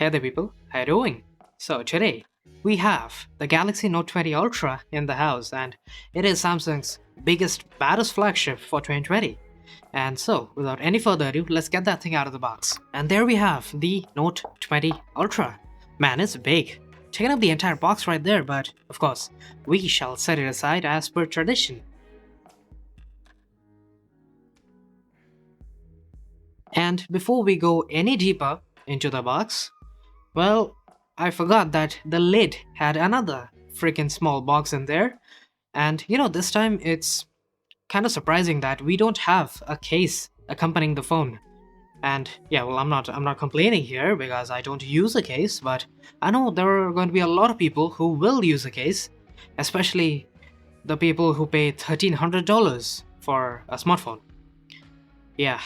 Hey there people, how you doing? So today we have the Galaxy Note 20 Ultra in the house and it is Samsung's biggest, baddest flagship for 2020. And so without any further ado, let's get that thing out of the box. And there we have the Note 20 Ultra. Man, it's big. Taking up the entire box right there, but of course, we shall set it aside as per tradition. And before we go any deeper into the box, well, I forgot that the lid had another freaking small box in there. And this time it's kind of surprising that we don't have a case accompanying the phone. And yeah, well, I'm not complaining here because I don't use a case, but I know there are going to be a lot of people who will use a case, especially the people who pay $1,300 for a smartphone. Yeah,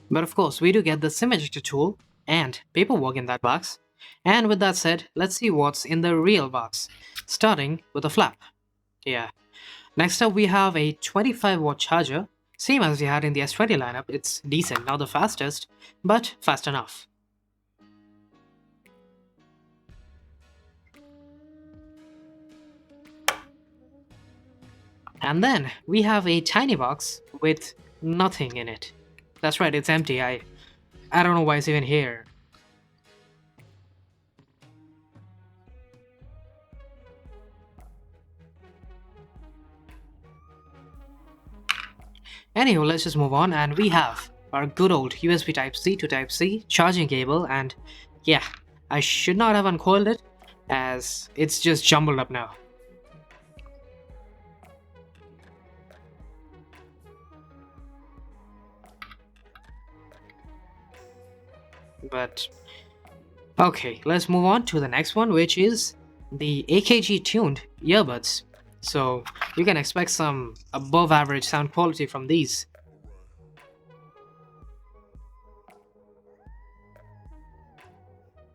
but of course, we do get the SIM ejector tool and paperwork in that box. And with that said, let's see what's in the real box, starting with a flap. Yeah. Next up, we have a 25-watt charger, same as we had in the S20 lineup. It's decent, not the fastest, but fast enough. And then we have a tiny box with nothing in it. That's right, it's empty. I don't know why it's even here. Anyway, let's just move on, and we have our good old USB Type-C to Type-C charging cable, and yeah, I should not have uncoiled it, as it's just jumbled up now. But okay, let's move on to the next one, which is the AKG tuned earbuds. So you can expect some above average sound quality from these.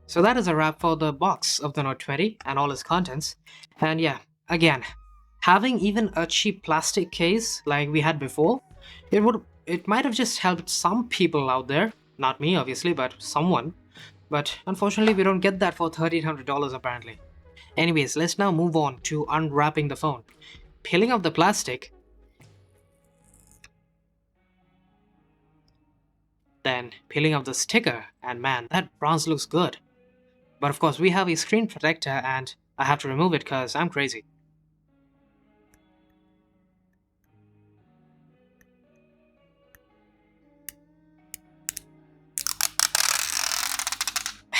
So that is a wrap for the box of the Note 20 and all its contents. And yeah, again, having even a cheap plastic case like we had before, it might have just helped some people out there. Not me obviously, but someone. But unfortunately we don't get that for $1,300 apparently. Anyways, let's now move on to unwrapping the phone. Peeling off the plastic, then peeling off the sticker, and man, that bronze looks good. But of course, we have a screen protector and I have to remove it because I'm crazy.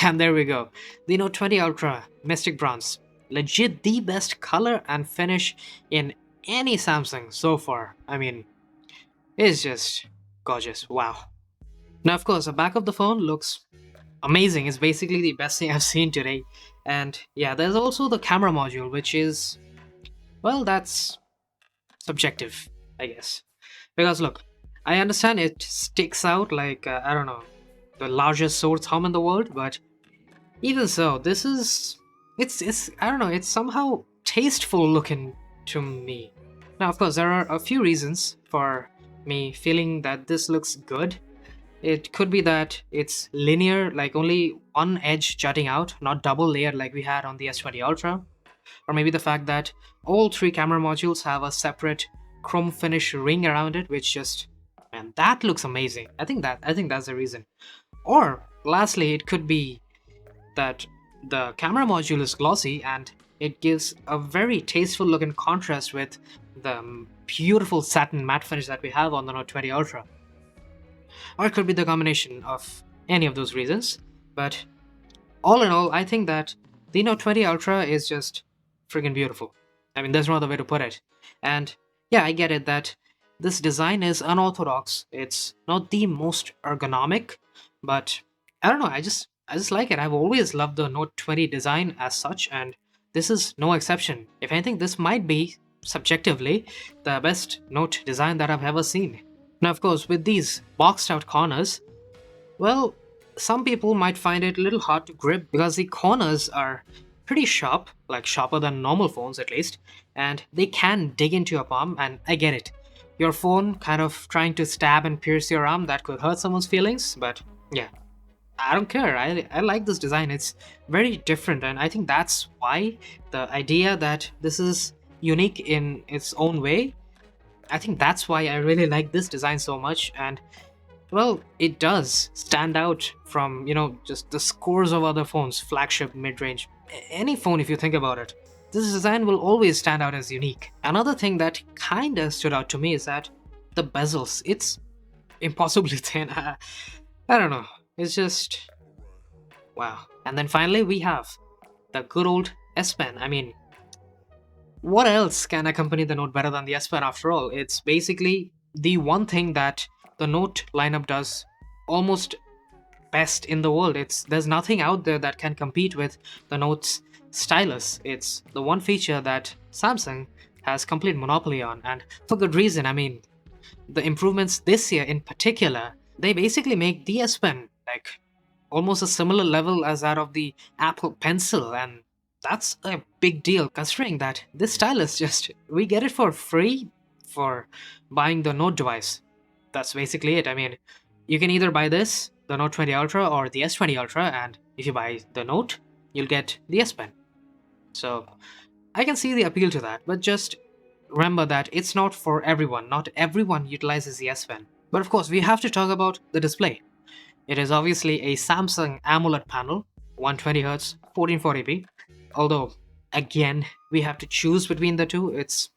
And there we go. The Note 20 Ultra Mystic Bronze. Legit the best color and finish in any Samsung so far. I mean, it's just gorgeous. Wow. Now, of course, the back of the phone looks amazing. It's basically the best thing I've seen today. And yeah, there's also the camera module, which is, well, that's subjective, I guess. Because look, I understand it sticks out like, I don't know, the largest sword thumb in the world, but even so, this is, it's I don't know, it's somehow tasteful looking to me. Now, of course, there are a few reasons for me feeling that this looks good. It could be that it's linear, like only one edge jutting out, not double layered like we had on the S20 Ultra. Or maybe the fact that all three camera modules have a separate chrome finish ring around it, which just, man, that looks amazing. I think that's the reason. Or lastly, it could be that the camera module is glossy and it gives a very tasteful look in contrast with the beautiful satin matte finish that we have on the Note 20 Ultra. Or it could be the combination of any of those reasons. But all in all, I think that the Note 20 Ultra is just friggin' beautiful. I mean, there's no other way to put it. And yeah, I get it that this design is unorthodox. It's not the most ergonomic, but I don't know, I just like it. I've always loved the Note 20 design as such, and this is no exception. If anything, this might be, subjectively, the best Note design that I've ever seen. Now, of course, with these boxed out corners, well, some people might find it a little hard to grip because the corners are pretty sharp, like sharper than normal phones at least, and they can dig into your palm, and I get it. Your phone kind of trying to stab and pierce your arm, that could hurt someone's feelings, but yeah. I don't care. I like this design. It's very different, and I think that's why the idea that this is unique in its own way. I think that's why I really like this design so much, and well, it does stand out from just the scores of other phones, flagship, mid-range, any phone if you think about it. This design will always stand out as unique. Another thing that kinda stood out to me is that the bezels. It's impossibly thin. I don't know. It's just wow. And then finally, we have the good old S Pen. I mean, what else can accompany the Note better than the S Pen after all? It's basically the one thing that the Note lineup does almost best in the world. There's nothing out there that can compete with the Note's stylus. It's the one feature that Samsung has complete monopoly on, and for good reason. I mean, the improvements this year in particular, they basically make the S Pen like almost a similar level as that of the Apple Pencil, and that's a big deal considering that this stylus just we get it for free for buying the Note device. That's basically it. I mean, you can either buy this, the Note 20 Ultra, or the S20 Ultra, and if you buy the Note, you'll get the S Pen. So I can see the appeal to that, but just remember that it's not for everyone. Not everyone utilizes the S Pen. But of course, we have to talk about the display. It is obviously a Samsung AMOLED panel, 120Hz, 1440p. Although, again, we have to choose between the two. It's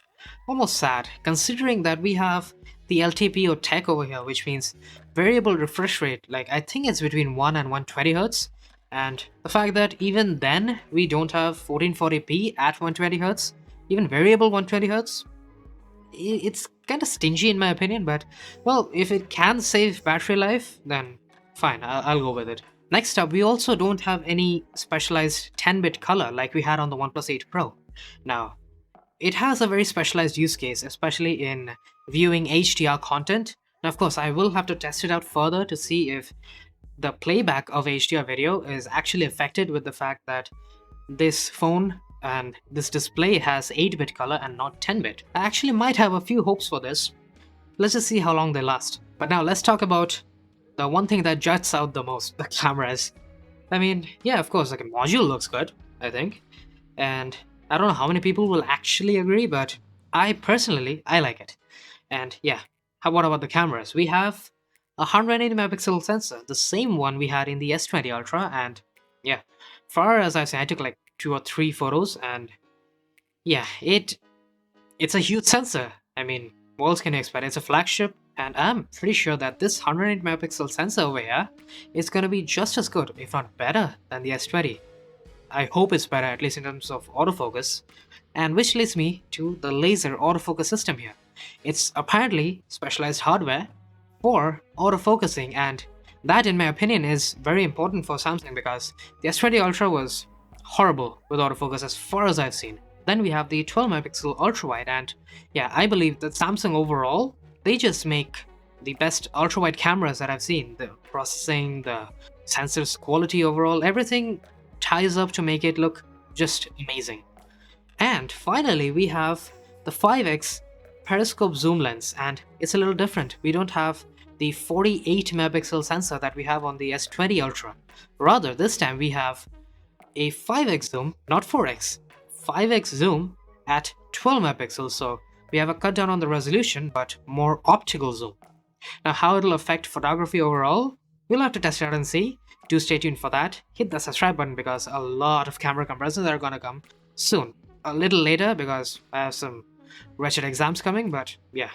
almost sad, considering that we have the LTPO tech over here, which means variable refresh rate. Like, I think it's between 1 and 120Hz. And the fact that even then, we don't have 1440p at 120Hz, even variable 120Hz, it's kind of stingy in my opinion, but well, if it can save battery life, then fine, I'll go with it. Next up, we also don't have any specialized 10-bit color like we had on the OnePlus 8 Pro. Now, it has a very specialized use case, especially in viewing HDR content. Now, of course, I will have to test it out further to see if the playback of HDR video is actually affected with the fact that this phone and this display has 8-bit color and not 10-bit. I actually might have a few hopes for this. Let's just see how long they last. But now let's talk about the one thing that juts out the most, the cameras. I mean, yeah, of course, like a module looks good, I think. And I don't know how many people will actually agree, but I personally, I like it. And yeah, what about the cameras? We have a 180 megapixel sensor, the same one we had in the S20 Ultra, and yeah, far as I've seen, I took like 2 or 3 photos, and yeah, it's a huge sensor. I mean, what else can you expect? It's a flagship, and I'm pretty sure that this 108 megapixel sensor over here is gonna be just as good, if not better, than the S20. I hope it's better, at least in terms of autofocus, and which leads me to the laser autofocus system here. It's apparently specialized hardware for autofocusing, and that, in my opinion, is very important for Samsung because the S20 Ultra was horrible with autofocus as far as I've seen. Then we have the 12 megapixel ultra wide, and yeah, I believe that Samsung overall, they just make the best ultra wide cameras that I've seen. The processing, the sensors quality overall, everything ties up to make it look just amazing. And finally, we have the 5x periscope zoom lens, and it's a little different. We don't have the 48 megapixel sensor that we have on the S20 Ultra. Rather, this time we have a 5x zoom, not 4x, 5x zoom at 12 megapixels. So we have a cut down on the resolution, but more optical zoom. Now, how it'll affect photography overall, we'll have to test it out and see. Do stay tuned for that. Hit the subscribe button because a lot of camera comparisons are gonna come soon. A little later because I have some wretched exams coming, but yeah,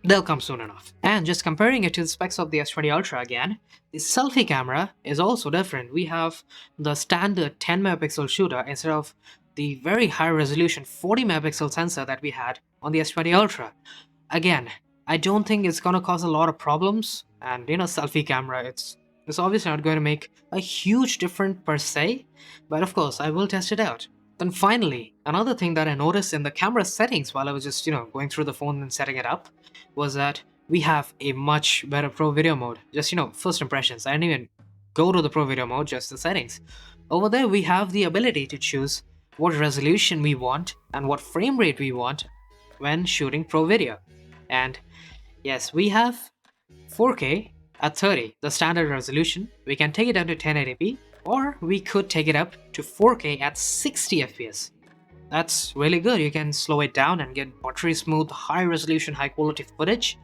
they'll come soon enough. And just comparing it to the specs of the S20 Ultra again, the selfie camera is also different. We have the standard 10 megapixel shooter instead of the very high resolution 40 megapixel sensor that we had on the S20 Ultra. Again, I don't think it's gonna cause a lot of problems, and selfie camera, it's obviously not going to make a huge difference per se, but of course I will test it out. Then finally, another thing that I noticed in the camera settings while I was just going through the phone and setting it up was that we have a much better pro video mode. Just first impressions, I didn't even go to the pro video mode, just the settings. Over there we have the ability to choose what resolution we want and what frame rate we want when shooting pro video. And yes, we have 4K, at 30, the standard resolution, we can take it down to 1080p, or we could take it up to 4K at 60 FPS. That's really good. You can slow it down and get buttery smooth, high resolution, high quality footage.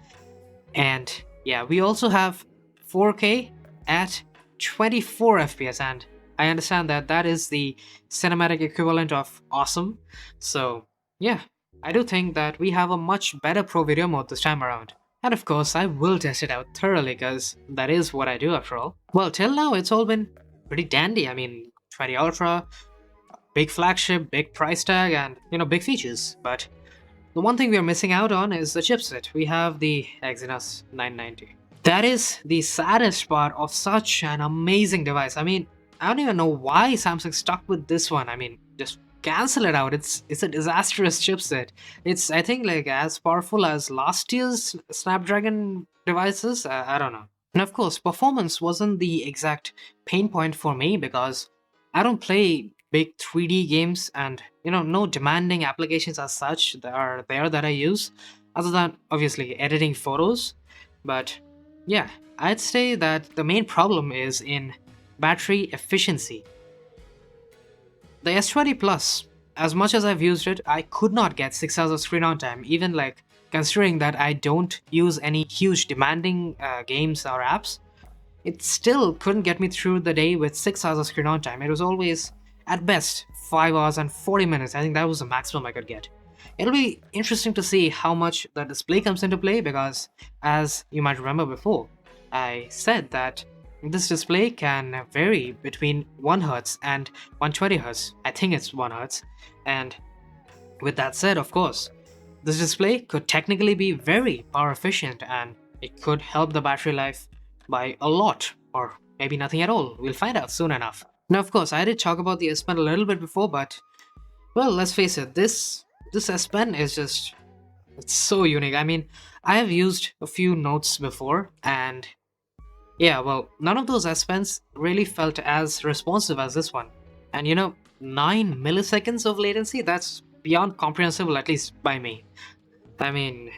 And yeah, we also have 4K at 24 FPS, and I understand that that is the cinematic equivalent of awesome. So yeah, I do think that we have a much better pro video mode this time around. And of course, I will test it out thoroughly because that is what I do after all. Well, till now, it's all been pretty dandy. I mean, 20 Ultra, big flagship, big price tag, and big features. But the one thing we are missing out on is the chipset. We have the Exynos 990. That is the saddest part of such an amazing device. I mean, I don't even know why Samsung stuck with this one. I mean, just cancel it out. It's a disastrous chipset. It's, I think, like as powerful as last year's Snapdragon devices. I don't know. And of course, performance wasn't the exact pain point for me because I don't play big 3D games, and no demanding applications as such that are there that I use, other than obviously editing photos. But yeah, I'd say that the main problem is in battery efficiency. The S20 Plus, as much as I've used it, I could not get 6 hours of screen on time, even like considering that I don't use any huge demanding games or apps. It still couldn't get me through the day with 6 hours of screen on time. It was always, at best, 5 hours and 40 minutes. I think that was the maximum I could get. It'll be interesting to see how much the display comes into play because, as you might remember before, I said that this display can vary between 1 Hz and 120 Hz. I think it's 1 Hz. And with that said, of course, this display could technically be very power efficient and it could help the battery life by a lot, or maybe nothing at all. We'll find out soon enough. Now, of course, I did talk about the S Pen a little bit before, but well, let's face it, this S Pen is just, it's so unique. I mean, I have used a few notes before, and yeah, well, none of those S Pens really felt as responsive as this one. And 9 milliseconds of latency, that's beyond comprehensible, at least by me. I mean,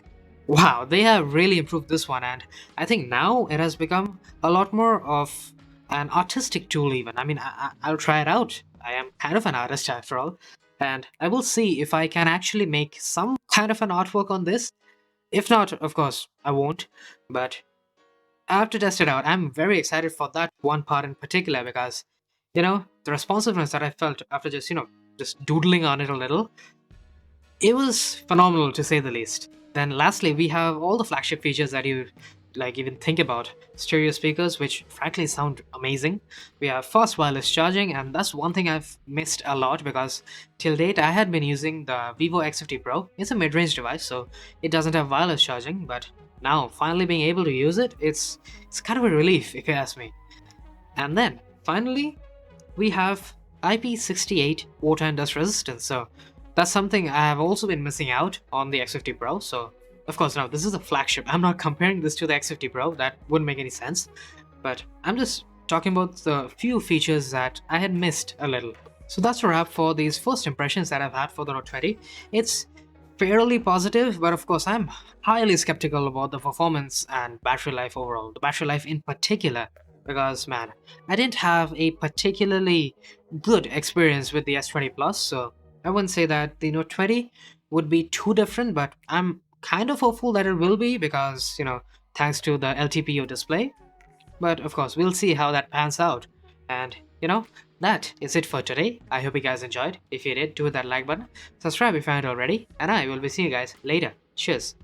wow, they have really improved this one, and I think now it has become a lot more of an artistic tool, even. I mean, I'll try it out. I am kind of an artist after all, and I will see if I can actually make some kind of an artwork on this. If not, of course, I won't, but I have to test it out. I'm very excited for that one part in particular because, the responsiveness that I felt after just doodling on it a little, it was phenomenal to say the least. Then lastly, we have all the flagship features that you like even think about. Stereo speakers, which frankly sound amazing. We have fast wireless charging, and that's one thing I've missed a lot because till date I had been using the Vivo X50 Pro. It's a mid-range device, so it doesn't have wireless charging, but now finally being able to use it, it's kind of a relief if you ask me. And then finally, we have IP68 water and dust resistance. So that's something I have also been missing out on the X50 Pro. So of course, now this is a flagship. I'm not comparing this to the X50 Pro. That wouldn't make any sense. But I'm just talking about the few features that I had missed a little. So that's a wrap for these first impressions that I've had for the Note 20. It's fairly positive, but of course I'm highly skeptical about the performance and battery life overall. The battery life in particular, because man, I didn't have a particularly good experience with the S20 Plus, so I wouldn't say that the Note 20 would be too different, but I'm kind of hopeful that it will be because, thanks to the LTPO display. But of course, we'll see how that pans out. And, that is it for today. I hope you guys enjoyed. If you did, do hit that like button, subscribe if you haven't already, and I will be seeing you guys later. Cheers.